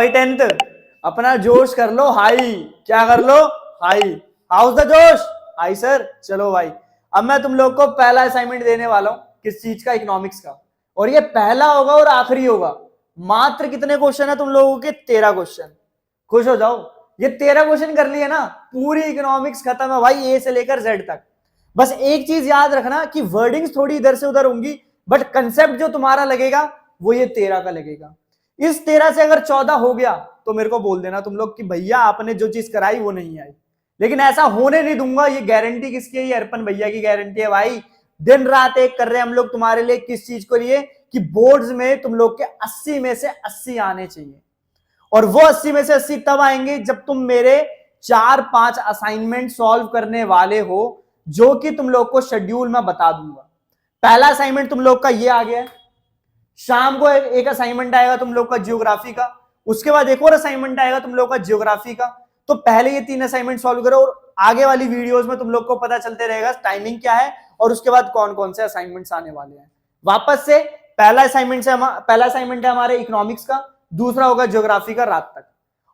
भाई 10th, अपना जोश कर लो हाई। क्या कर लो? हाई। हाउस द जोश? High sir. चलो भाई, अब मैं तुम लोग को पहला असाइनमेंट देने वाला हूं। किस चीज का? इकोनॉमिक्स का। और ये पहला होगा और आखिरी होगा। मात्र कितने क्वेश्चन है तुम लोगों के? 13 क्वेश्चन। खुश हो जाओ, ये 13 क्वेश्चन कर लिए ना, पूरी इकोनॉमिक्स खत्म है भाई, ए से लेकर जेड तक। बस एक चीज याद रखना कि वर्डिंग्स थोड़ी इधर से उधर होंगी, बट कंसेप्ट जो तुम्हारा लगेगा वो ये 13 का लगेगा। इस 13 से अगर 14 हो गया तो मेरे को बोल देना तुम लोग कि भैया आपने जो चीज कराई वो नहीं आई। लेकिन ऐसा होने नहीं दूंगा। ये गारंटी किसकी है? ये अर्पण भैया की गारंटी है भाई। दिन रात एक कर रहे हैं हम लोग तुम्हारे लिए। किस चीज को लिए? कि बोर्ड्स में तुम लोग के 80 में से 80 आने चाहिए। और वो 80 में से 80 तब आएंगे जब तुम मेरे 4-5 असाइनमेंट सॉल्व करने वाले हो, जो कि तुम लोग को शेड्यूल में बता दूंगा। पहला असाइनमेंट तुम लोग का ये आ गया है। शाम को एक असाइनमेंट आएगा तुम लोग का ज्योग्राफी का। उसके बाद एक और असाइनमेंट आएगा तुम लोग का ज्योग्राफी का। तो पहले ये 3 असाइनमेंट सॉल्व करो और आगे वाली वीडियोस में तुम लोग को पता चलते रहेगा टाइमिंग क्या है और उसके बाद कौन कौन से असाइनमेंट्स आने वाले हैं। वापस से पहला असाइनमेंट है हमारे इकोनॉमिक्स का, दूसरा होगा ज्योग्राफी का रात तक।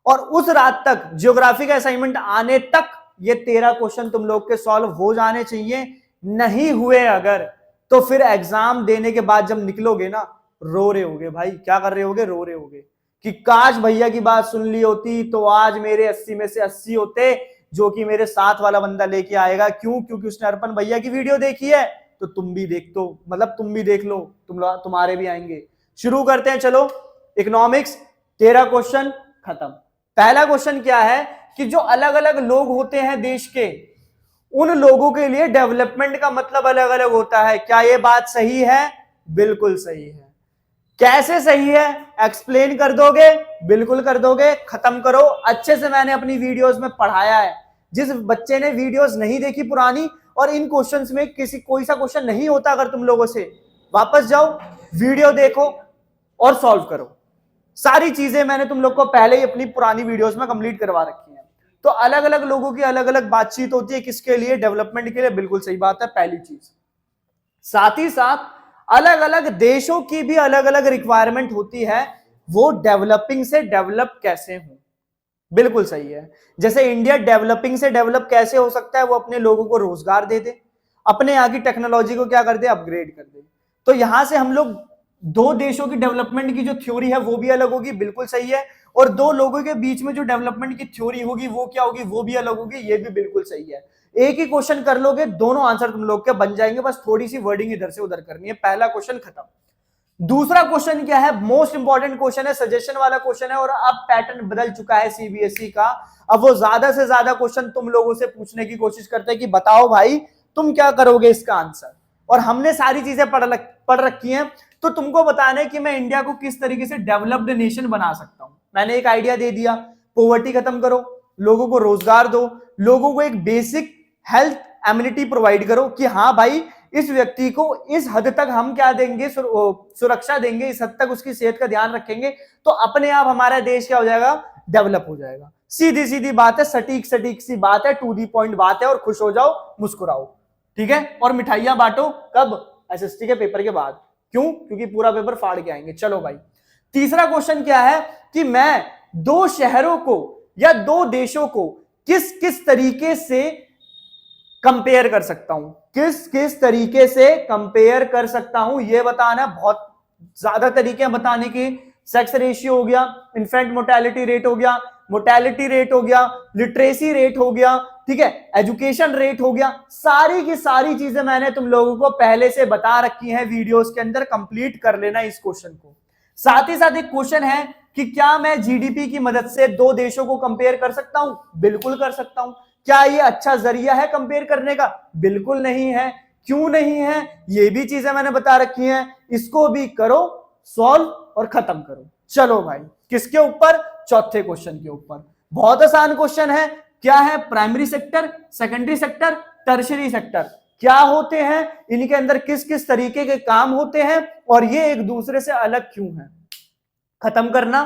और उस रात तक ज्योग्राफी का असाइनमेंट आने तक ये 13 क्वेश्चन तुम लोग के सॉल्व हो जाने चाहिए। नहीं हुए अगर, तो फिर एग्जाम देने के बाद जब निकलोगे ना, रो रहे होगे भाई। क्या कर रहे होगे? रो रहे होगे कि काश भैया की बात सुन ली होती तो आज मेरे 80 में से 80 होते, जो कि मेरे साथ वाला बंदा लेके आएगा। क्यों? क्योंकि उसने अर्पण भैया की वीडियो देखी है। तो तुम भी देख दो, मतलब तुम भी देख लो, तुम्हारे भी आएंगे। शुरू करते हैं, चलो। इकोनॉमिक्स 13 क्वेश्चन खत्म। पहला क्वेश्चन क्या है कि जो अलग अलग लोग होते हैं देश के, उन लोगों के लिए डेवलपमेंट का मतलब अलग अलग होता है। क्या ये बात सही है? बिल्कुल सही है। कैसे सही है? एक्सप्लेन कर दोगे? बिल्कुल कर दोगे। खत्म करो। अच्छे से मैंने अपनी वीडियोस में पढ़ाया है। जिस बच्चे ने वीडियोस नहीं देखी पुरानी, और इन क्वेश्चंस में कोई सा क्वेश्चन नहीं होता अगर तुम लोगों से, वापस जाओ, वीडियो देखो और सॉल्व करो। सारी चीजें मैंने तुम लोग को पहले ही अपनी पुरानी वीडियोस में कंप्लीट करवा रखी है। तो अलग अलग लोगों की अलग अलग बातचीत होती है। किसके लिए? डेवलपमेंट के लिए। बिल्कुल सही बात है, पहली चीज। साथ ही साथ अलग अलग देशों की भी अलग अलग रिक्वायरमेंट होती है, वो डेवलपिंग से डेवलप कैसे हो। बिल्कुल सही है। जैसे इंडिया डेवलपिंग से डेवलप कैसे हो सकता है? वो अपने लोगों को रोजगार दे दे, अपने यहाँ की टेक्नोलॉजी को क्या कर दे? अपग्रेड कर दे। तो यहां से हम लोग दो देशों की डेवलपमेंट की जो थ्योरी है वो भी अलग होगी। बिल्कुल सही है। और दो लोगों के बीच में जो डेवलपमेंट की थ्योरी होगी वो क्या होगी? वो भी अलग होगी। ये भी बिल्कुल सही है। एक ही क्वेश्चन कर लोगे, दोनों आंसर तुम लोग के बन जाएंगे। बस थोड़ी सी वर्डिंग इधर से उधर करनी है। पहला क्वेश्चन खत्म। दूसरा क्वेश्चन क्या है? मोस्ट इंपॉर्टेंट क्वेश्चन है, सजेशन वाला क्वेश्चन है। और अब पैटर्न बदल चुका है सीबीएसई का। अब वो ज्यादा से ज्यादा क्वेश्चन तुम लोगों से पूछने की कोशिश करते हैं कि बताओ भाई तुम क्या करोगे इसका आंसर। और हमने सारी चीजें पढ़ रखी हैं। तो तुमको बताना है कि मैं इंडिया को किस तरीके से डेवलप्ड नेशन बना सकता हूं। मैंने एक आइडिया दे दिया, पॉवर्टी खत्म करो, लोगों को रोजगार दो, लोगों को एक बेसिक हेल्थ एमिनिटी प्रोवाइड करो कि हाँ भाई इस व्यक्ति को इस हद तक हम क्या देंगे, सुरक्षा देंगे, इस हद तक उसकी सेहत का ध्यान रखेंगे, तो अपने आप हमारा देश क्या हो जाएगा? डेवलप हो जाएगा। सीधी सीधी बात है, सटीक सटीक सी बात है, टू दी पॉइंट बात है। और खुश हो जाओ, मुस्कुराओ, ठीक है। और मिठाइयां बांटो कब? एसएसटी के पेपर के बाद। क्यों? क्योंकि पूरा पेपर फाड़ के आएंगे। चलो भाई, तीसरा क्वेश्चन क्या है कि मैं दो शहरों को या दो देशों को किस किस तरीके से कंपेयर कर सकता हूं, किस किस तरीके से कंपेयर कर सकता हूं, यह बताना। बहुत ज्यादा तरीके हैं बताने के। सेक्स रेशियो हो गया, इन्फेंट मोर्टेलिटी रेट हो गया, मोर्टेलिटी रेट हो गया, लिटरेसी रेट हो गया, ठीक है, एजुकेशन रेट हो गया। सारी की सारी चीजें मैंने तुम लोगों को पहले से बता रखी हैं वीडियोस के अंदर। कंप्लीट कर लेना इस क्वेश्चन को। साथ ही साथ एक क्वेश्चन है कि क्या मैं जीडीपी की मदद से दो देशों को कंपेयर कर सकता हूं? बिल्कुल कर सकता हूं। क्या ये अच्छा जरिया है कंपेयर करने का? बिल्कुल नहीं है। क्यों नहीं है? ये भी चीजें मैंने बता रखी हैं। इसको भी करो सॉल्व और खत्म करो। चलो भाई, किसके ऊपर? चौथे क्वेश्चन के ऊपर। बहुत आसान क्वेश्चन है। क्या है? Primary sector, secondary sector, tertiary sector क्या होते हैं, इनके अंदर किस किस तरीके के काम होते हैं, और ये एक दूसरे से अलग क्यों है। खत्म करना।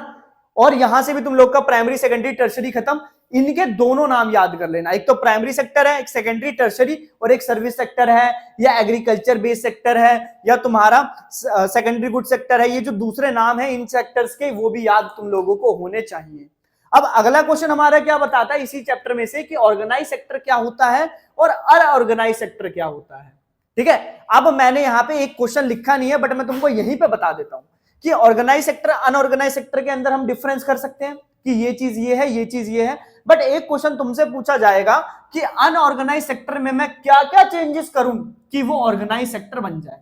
और यहां से भी तुम लोग का प्राइमरी सेकेंडरी टर्शियरी खत्म। इनके दोनों नाम याद कर लेना, एक तो प्राइमरी सेक्टर है, एक सेकेंडरी टर्शरी, और एक सर्विस सेक्टर है, या एग्रीकल्चर बेस्ड सेक्टर है, या तुम्हारा सेकेंडरी गुड सेक्टर है। ये जो दूसरे नाम है इन सेक्टर्स के, वो भी याद तुम लोगों को होने चाहिए। अब अगला क्वेश्चन हमारा क्या बताता है इसी चैप्टर में से कि ऑर्गेनाइज सेक्टर क्या होता है और अनऑर्गेनाइज सेक्टर क्या होता है। ठीक है, अब मैंने यहाँ पे एक क्वेश्चन लिखा नहीं है, बट मैं तुमको यहीं पे बता देता हूं कि ऑर्गेनाइज सेक्टर अनऑर्गेनाइज सेक्टर के अंदर हम डिफरेंस कर सकते हैं कि ये चीज ये है, ये चीज ये है। बट एक क्वेश्चन तुमसे पूछा जाएगा कि अनऑर्गेनाइज सेक्टर में मैं क्या क्या चेंजेस करूं कि वो ऑर्गेनाइज सेक्टर बन जाए।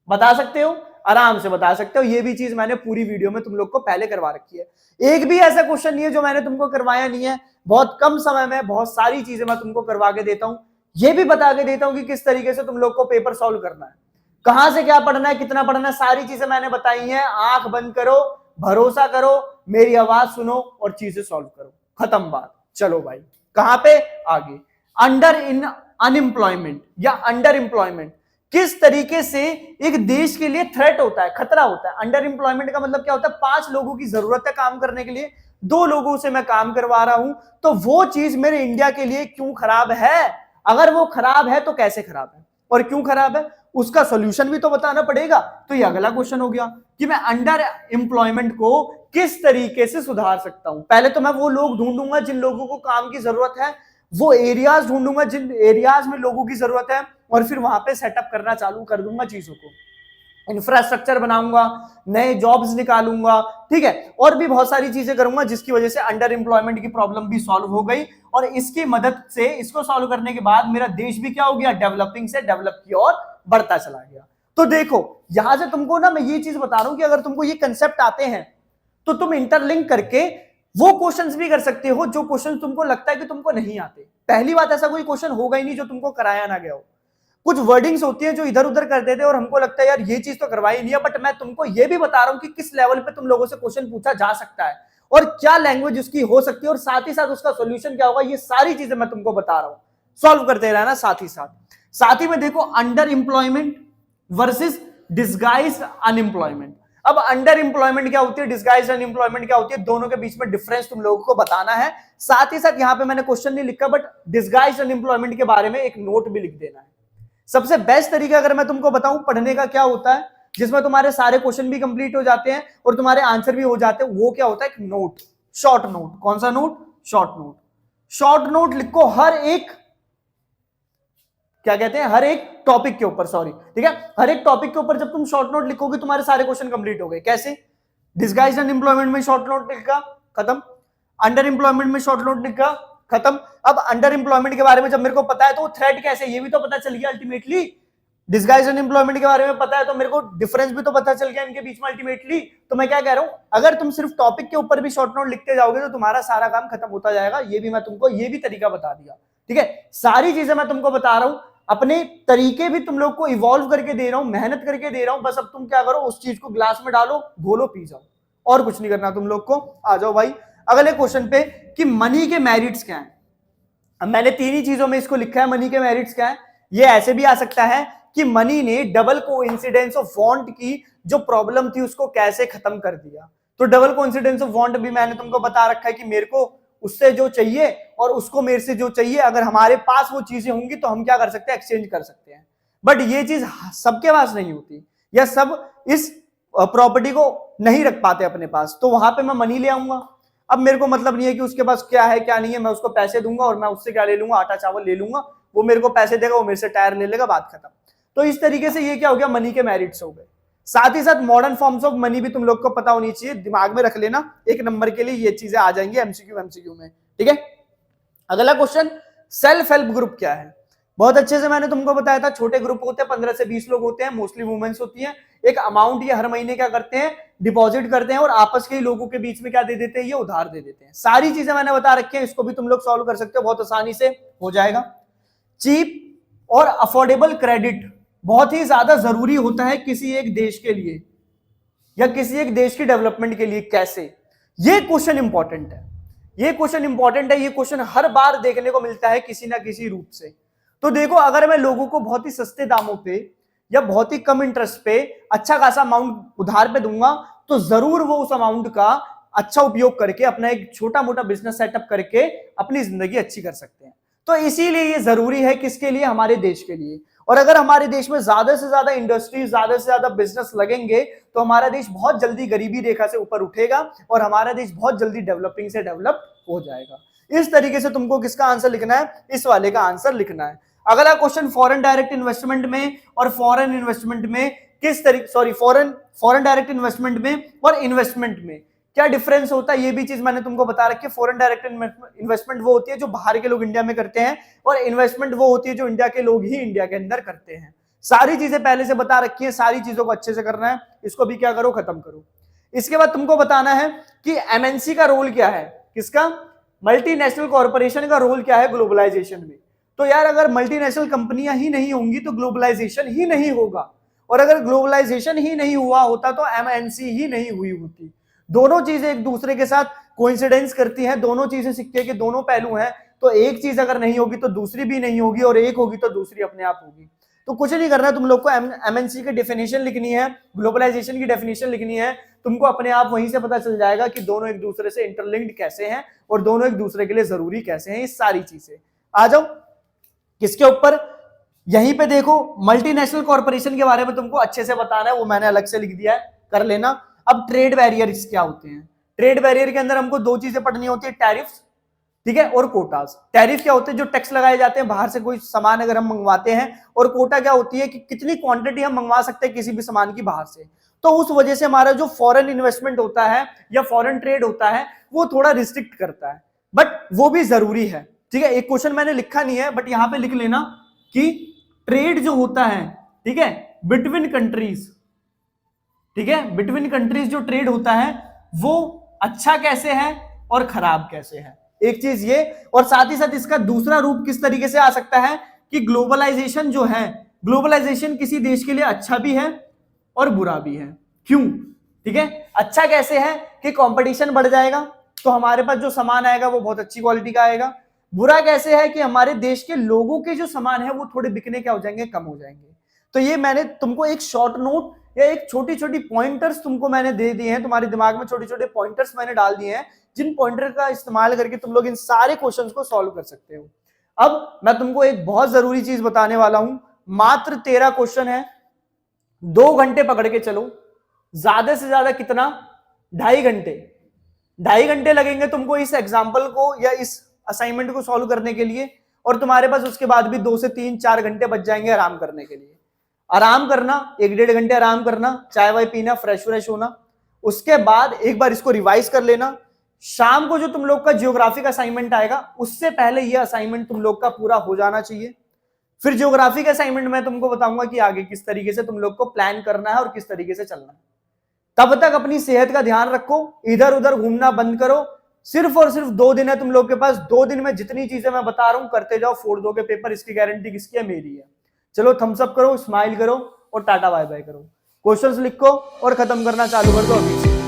बता सकते हो, आराम से बता सकते हो। ये भी चीज मैंने पूरी वीडियो में तुम लोग को पहले करवा रखी है। एक भी ऐसा क्वेश्चन नहीं है जो मैंने तुमको करवाया नहीं है। बहुत कम समय में बहुत सारी चीजें मैं तुमको करवा के देता हूं। ये भी बता के देता हूं कि किस तरीके से तुम लोग को पेपर सॉल्व करना है, कहां से क्या पढ़ना है, कितना पढ़ना है, सारी चीजें मैंने बताई हैं। आंख बंद करो, भरोसा करो, मेरी आवाज सुनो और चीजें सॉल्व करो, खत्म बात। चलो भाई, कहां पे आगे, अंडर इन अनएम्प्लॉयमेंट या अंडर एम्प्लॉयमेंट किस तरीके से एक देश के लिए थ्रेट होता है, खतरा होता है। अंडर एम्प्लॉयमेंट का मतलब क्या होता है, 5 लोगों की जरूरत है काम करने के लिए, 2 लोगों से मैं काम करवा रहा हूं, तो वो चीज मेरे इंडिया के लिए क्यों खराब है। अगर वो खराब है तो कैसे खराब है और क्यों खराब है, उसका सोल्यूशन भी तो बताना पड़ेगा। तो ये अगला क्वेश्चन हो गया कि मैं अंडर एम्प्लॉयमेंट को किस तरीके से सुधार सकता हूं। पहले तो मैं वो लोग ढूंढूंगा जिन लोगों को काम की जरूरत है, वो एरियाज ढूंढूंगा जिन एरियाज में लोगों की जरूरत है, और फिर वहां पे सेटअप करना चालू कर दूंगा चीजों को, इंफ्रास्ट्रक्चर बनाऊंगा, नए जॉब्स निकालूंगा, ठीक है, और भी बहुत सारी चीजें करूंगा जिसकी वजह से अंडर एम्प्लॉयमेंट की प्रॉब्लम भी सॉल्व हो गई। और इसकी मदद से, इसको सॉल्व करने के बाद मेरा देश भी क्या हो गया, डेवलपिंग से डेवलप की ओर बढ़ता चला गया। तो देखो यहां से तुमको ना मैं ये चीज बता रहा हूं कि अगर तुमको ये कंसेप्ट आते हैं तो तुम इंटरलिंक करके वो क्वेश्चंस भी कर सकते हो जो क्वेश्चन तुमको लगता है कि तुमको नहीं आते। पहली बात, ऐसा कोई क्वेश्चन होगा ही नहीं जो तुमको कराया ना गया हो। कुछ वर्डिंग्स होती है जो इधर उधर कर देते हैं और हमको लगता है यार ये चीज तो करवाई नहीं है, बट मैं तुमको ये भी बता रहा हूं कि किस लेवल पे तुम लोगों से क्वेश्चन पूछा जा सकता है और क्या लैंग्वेज उसकी हो सकती है, और साथ ही साथ उसका सोल्यूशन क्या होगा। ये सारी चीजें मैं तुमको बता रहा हूं, सॉल्व करते रहना साथ ही साथ में। देखो under employment versus disguised unemployment. अब अंडर एम्प्लॉयमेंट क्या होती है, डिस्गाइज्ड अनएम्प्लॉयमेंट क्या होती है, दोनों के बीच में डिफरेंस तुम लोगों को बताना है। साथ ही साथ यहां पे मैंने क्वेश्चन नहीं लिखा, बट डिस्गाइज्ड अनएम्प्लॉयमेंट के बारे में एक नोट भी लिख देना है। सबसे बेस्ट तरीका अगर मैं तुमको बताऊं पढ़ने का क्या होता है, जिसमें तुम्हारे सारे क्वेश्चन भी कंप्लीट हो जाते हैं और तुम्हारे आंसर भी हो जाते हैं, वो क्या होता है, एक नोट, शॉर्ट नोट। कौन सा note, short note. Short note लिखो हर एक, क्या कहते हैं, हर एक टॉपिक के ऊपर, सॉरी, ठीक है, हर एक टॉपिक के ऊपर जब तुम शॉर्ट नोट लिखोगे तुम्हारे सारे क्वेश्चन कंप्लीट हो गए। कैसे, डिस्गाइज्ड अनएम्प्लॉयमेंट में शॉर्ट नोट लिखा, खत्म। अंडर एम्प्लॉयमेंट में शॉर्ट नोट लिखा, खत्म। अब अंडर एम्प्लॉयमेंट के बारे में जब मेरे को पता है तो वो थ्रेट कैसे, ये भी तो पता चल गया अल्टीमेटली। डिस्गाइज्ड अनएम्प्लॉयमेंट के बारे में पता है तो मेरे को डिफरेंस भी तो पता चल गया इनके बीच में अल्टीमेटली। तो मैं क्या कह रहा हूं, अगर तुम सिर्फ टॉपिक के ऊपर भी शॉर्ट नोट लिखते जाओगे तो तुम्हारा सारा काम खत्म होता जाएगा। ये भी मैं तुमको ये भी तरीका बता दिया, ठीक है। सारी चीजें मैं तुमको बता रहा हूं, अपने तरीके भी तुम लोग को इवॉल्व करके दे रहा हूं, मेहनत करके दे रहा हूं। बस अब तुम क्या करो, उस चीज को ग्लास में डालो, घोलो, पी जाओ, और कुछ नहीं करना तुम लोग को। आ जाओ भाई अगले क्वेश्चन पे कि मनी के मेरिट्स क्या है। अब मैंने 3 ही चीजों में इसको लिखा है, मनी के मेरिट्स क्या है। ये ऐसे भी आ सकता है कि मनी ने डबल कोइंसिडेंस ऑफ वांट की जो प्रॉब्लम थी उसको कैसे खत्म कर दिया। तो डबल कोइंसिडेंस ऑफ वांट भी मैंने तुमको बता रखा है कि मेरे को उससे जो चाहिए और उसको मेरे से जो चाहिए, अगर हमारे पास वो चीजें होंगी तो हम क्या कर सकते हैं, एक्सचेंज कर सकते हैं। बट ये चीज सबके पास नहीं होती, या सब इस प्रॉपर्टी को नहीं रख पाते अपने पास, तो वहां पे मैं मनी ले आऊंगा। अब मेरे को मतलब नहीं है कि उसके पास क्या है क्या नहीं है, मैं उसको पैसे दूंगा और मैं उससे क्या ले लूंगा, आटा चावल ले लूंगा, वो मेरे को पैसे देगा, वो मेरे से टायर ले लेगा, बात खत्म। तो इस तरीके से ये क्या हो गया, मनी के मेरिट्स हो गए। साथ ही साथ मॉडर्न फॉर्म्स ऑफ मनी भी तुम लोग को पता होनी चाहिए, दिमाग में रख लेना, 1 नंबर के लिए ये चीजें आ जाएंगी एमसीक्यू में, ठीक है। अगला क्वेश्चन, सेल्फ हेल्प ग्रुप क्या है। बहुत अच्छे से मैंने तुमको बताया था, छोटे ग्रुप होते हैं, 15 से 20 लोग होते हैं, मोस्टली वुमेन्स होती हैं। एक अमाउंट ये हर महीने क्या करते हैं, डिपॉजिट करते हैं और आपस के लोगों के बीच में क्या दे देते हैं, ये उधार दे देते हैं। सारी चीजें मैंने बता रखी हैं, इसको भी तुम लोग सॉल्व कर सकते हो, बहुत आसानी से हो जाएगा। चीप और अफोर्डेबल क्रेडिट बहुत ही ज्यादा जरूरी होता है किसी एक देश के लिए या किसी एक देश की डेवलपमेंट के लिए। कैसे, ये क्वेश्चन इंपॉर्टेंट है, ये क्वेश्चन इंपॉर्टेंट है, ये क्वेश्चन हर बार देखने को मिलता है किसी ना किसी रूप से। तो देखो, अगर मैं लोगों को बहुत ही सस्ते दामों पे या बहुत ही कम इंटरेस्ट पे अच्छा खासा अमाउंट उधार पे दूंगा तो जरूर वो उस अमाउंट का अच्छा उपयोग करके अपना एक छोटा मोटा बिजनेस सेटअप करके अपनी जिंदगी अच्छी कर सकते हैं। तो इसीलिए ये जरूरी है किसके लिए, हमारे देश के लिए। और अगर हमारे देश में ज्यादा से ज्यादा इंडस्ट्रीज, ज्यादा से ज्यादा बिजनेस लगेंगे तो हमारा देश बहुत जल्दी गरीबी रेखा से ऊपर उठेगा और हमारा देश बहुत जल्दी डेवलपिंग से डेवलप हो जाएगा। इस तरीके से तुमको किसका आंसर लिखना है, इस वाले का आंसर लिखना है। अगला क्वेश्चन, फॉरेन डायरेक्ट इन्वेस्टमेंट में और फॉरेन इन्वेस्टमेंट में किस तरीके, फॉरेन डायरेक्ट इन्वेस्टमेंट में और इन्वेस्टमेंट में क्या डिफरेंस होता है, ये भी चीज मैंने तुमको बता रखी है। फॉरेन डायरेक्ट इन्वेस्टमेंट वो होती है जो बाहर के लोग इंडिया में करते हैं, और इन्वेस्टमेंट वो होती है जो इंडिया के लोग ही इंडिया के अंदर करते हैं। सारी चीजें पहले से बता रखी है, सारी चीजों को अच्छे से करना है, इसको भी क्या करो, खत्म करो। इसके बाद तुमको बताना है कि एमएनसी का रोल क्या है, किसका, मल्टीनेशनल कॉर्पोरेशन का रोल क्या है ग्लोबलाइजेशन में। तो यार अगर मल्टीनेशनल कंपनियां ही नहीं होंगी तो ग्लोबलाइजेशन ही नहीं होगा, और अगर ग्लोबलाइजेशन ही नहीं हुआ होता तो एमएनसी ही नहीं हुई होती। दोनों चीजें एक दूसरे के साथ कोइंसिडेंस करती हैं, दोनों चीजें सिक्के के दोनों पहलू हैं। तो एक चीज अगर नहीं होगी तो दूसरी भी नहीं होगी, और एक होगी तो दूसरी अपने आप होगी। तो कुछ नहीं करना, तुम लोग को एमएनसी की डेफिनेशन लिखनी है, ग्लोबलाइजेशन की डेफिनेशन लिखनी है। तुमको अपने आप वहीं से पता चल जाएगा कि दोनों एक दूसरे से इंटरलिंक्ड कैसे हैं और दोनों एक दूसरे के लिए जरूरी कैसे हैं। ये सारी चीजें आ जाओ किसके ऊपर, यहीं पे देखो, मल्टीनेशनल कॉर्पोरेशन के बारे में तुमको अच्छे से बताना है, वो मैंने अलग से लिख दिया है, कर लेना। अब ट्रेड बैरियर्स क्या होते हैं, ट्रेड बैरियर के अंदर हमको दो चीजें पढ़नी होती है, टैरिफ्स, ठीक है, और कोटास। टैरिफ क्या होते हैं, जो टैक्स लगाए जाते हैं बाहर से कोई सामान अगर हम मंगवाते हैं, और कोटा क्या होती है कि कितनी क्वांटिटी हम मंगवा सकते हैं किसी भी सामान की बाहर से। तो उस वजह से हमारा जो फॉरेन इन्वेस्टमेंट होता है या फॉरेन ट्रेड होता है वो थोड़ा रिस्ट्रिक्ट करता है, बट वो भी जरूरी है, ठीक है। एक क्वेश्चन मैंने लिखा नहीं है बट यहां पे लिख लेना कि ट्रेड जो होता है, ठीक है, बिटवीन कंट्रीज, ठीक है, बिटवीन कंट्रीज जो ट्रेड होता है वो अच्छा कैसे है और खराब कैसे है, एक चीज ये। और साथ ही साथ इसका दूसरा रूप किस तरीके से आ सकता है कि ग्लोबलाइजेशन जो है, ग्लोबलाइजेशन किसी देश के लिए अच्छा भी है और बुरा भी है। क्यों, ठीक है, अच्छा कैसे है कि कंपटीशन बढ़ जाएगा तो हमारे पास जो सामान आएगा वो बहुत अच्छी क्वालिटी का आएगा। बुरा कैसे है कि हमारे देश के लोगों के जो सामान है वो थोड़े बिकने क्या हो जाएंगे, कम हो जाएंगे। तो ये मैंने तुमको एक शॉर्ट नोट या एक छोटी छोटी पॉइंटर्स तुमको मैंने दे दिए हैं, तुम्हारे दिमाग में छोटे छोटे पॉइंटर्स मैंने डाल दिए हैं, जिन पॉइंटर का इस्तेमाल करके तुम लोग इन सारे क्वेश्चंस को सॉल्व कर सकते हो। अब मैं तुमको एक बहुत जरूरी चीज बताने वाला हूं, मात्र 13 क्वेश्चन है, 2 घंटे पकड़ के चलो, ज्यादा से ज्यादा कितना, 2.5 घंटे, 2.5 घंटे लगेंगे तुमको इस एग्जाम्पल को या इस असाइनमेंट को सॉल्व करने के लिए, और तुम्हारे पास उसके बाद भी 2 से 3-4 घंटे बच जाएंगे आराम करने के लिए। आराम करना, 1-1.5 घंटे आराम करना, चाय वाय पीना, फ्रेश होना, उसके बाद एक बार इसको रिवाइज कर लेना। शाम को जो तुम लोग का ज्योग्राफी का असाइनमेंट आएगा उससे पहले ये असाइनमेंट तुम लोग का पूरा हो जाना चाहिए। फिर ज्योग्राफी का असाइनमेंट मैं तुमको बताऊंगा कि आगे किस तरीके से तुम लोग को प्लान करना है और किस तरीके से चलना है। तब तक अपनी सेहत का ध्यान रखो, इधर उधर घूमना बंद करो। सिर्फ और सिर्फ 2 दिन है तुम लोग के पास, 2 दिन में जितनी चीजें मैं बता रहा हूं करते जाओ, फोड़ दोगे पेपर, इसकी गारंटी किसकी है, मेरी है। चलो थम्स अप करो, स्माइल करो और टाटा बाय बाय करो, क्वेश्चंस लिखो और खत्म करना चालू कर दो अभी से।